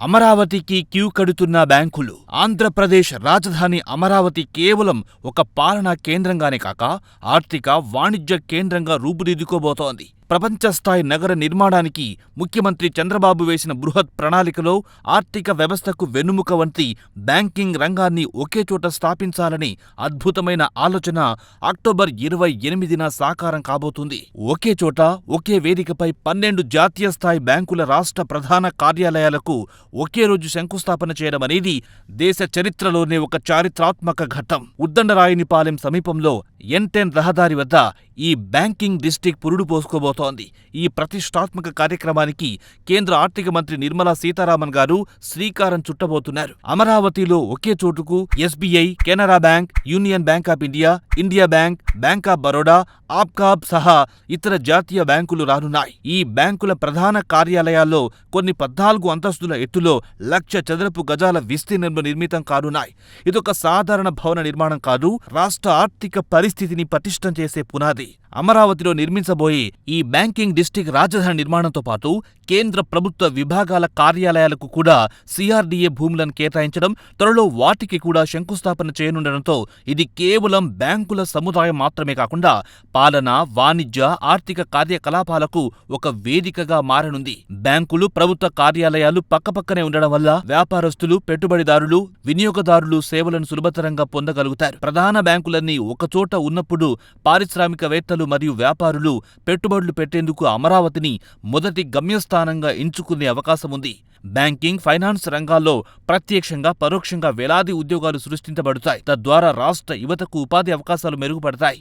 అమరావతికి క్యూ కడుతున్న బ్యాంకులు. ఆంధ్రప్రదేశ్ రాజధాని అమరావతి కేవలం ఒక పాలనా కేంద్రంగానే కాక ఆర్థిక, వాణిజ్య కేంద్రంగా రూపుదిద్దుకోబోతోంది. ప్రపంచస్థాయి నగర నిర్మాణానికి ముఖ్యమంత్రి చంద్రబాబు వేసిన బృహత్ ప్రణాళికలో ఆర్థిక వ్యవస్థకు వెన్నెముక వంటి బ్యాంకింగ్ రంగాన్ని ఒకే చోట స్థాపించాలని అద్భుతమైన ఆలోచన అక్టోబర్ 28న సాకారం కాబోతుంది. ఒకే చోట, ఒకే వేదికపై 12 జాతీయ స్థాయి బ్యాంకుల రాష్ట్ర ప్రధాన కార్యాలయాలకు ఒకే రోజు శంకుస్థాపన చేయడం అనేది దేశ చరిత్రలోనే ఒక చారిత్రాత్మక ఘట్టం. ఉద్దండరాయునిపాలెం సమీపంలో N10 రహదారి వద్ద ఈ బ్యాంకింగ్ డిస్ట్రిక్ట్ పురుడు పోసుకోబోతోంది. ఈ ప్రతిష్టాత్మక కార్యక్రమానికి కేంద్ర ఆర్థిక మంత్రి నిర్మలా సీతారామన్ గారు శ్రీకారం చుట్టబోతున్నారు. అమరావతిలో ఒకే చోటుకు SBI, Canara bank, union bank of India, India bank, bank of Baroda, APCOB సహా ఇతర జాతీయ బ్యాంకులు రానున్నాయి. ఈ బ్యాంకుల ప్రధాన కార్యాలయాల్లో కొన్ని 14 అంతస్తుల ఎత్తులో 1,00,000 చదరపు గజాల విస్తీర్ణంలో నిర్మితం కానున్నాయి. ఇదొక సాధారణ భవన నిర్మాణం కాదు, రాష్ట్ర ఆర్థిక పరిస్థితిని పటిష్టం చేసే పునాది. అమరావతిలో నిర్మించబోయే ఈ బ్యాంకింగ్ డిస్ట్రిక్ట్ రాజధాని నిర్మాణంతో పాటు కేంద్ర ప్రభుత్వ విభాగాల కార్యాలయాలకు కూడా CRDA భూములను కేటాయించడం, త్వరలో వాటికి కూడా శంకుస్థాపన చేయనుండటంతో ఇది కేవలం బ్యాంకుల సముదాయం మాత్రమే కాకుండా పాలన, వాణిజ్య, ఆర్థిక కార్యకలాపాలకు ఒక వేదికగా మారనుంది. బ్యాంకులు, ప్రభుత్వ కార్యాలయాలు పక్కపక్కనే ఉండడం వల్ల వ్యాపారస్తులు, పెట్టుబడిదారులు, వినియోగదారులు సేవలను సులభతరంగా పొందగలుగుతారు. ప్రధాన బ్యాంకులన్నీ ఒకచోట ఉన్నప్పుడు పారిశ్రామికవేత్తలు మరియు వ్యాపారులు పెట్టుబడులు పెట్టేందుకు అమరావతిని మొదటి గమ్యస్థానంగా ఎంచుకునే అవకాశముంది. బ్యాంకింగ్, ఫైనాన్స్ రంగాల్లో ప్రత్యక్షంగా, పరోక్షంగా వేలాది ఉద్యోగాలు సృష్టించబడతాయి. తద్వారా రాష్ట్ర యువతకు ఉపాధి అవకాశాలు మెరుగుపడతాయి.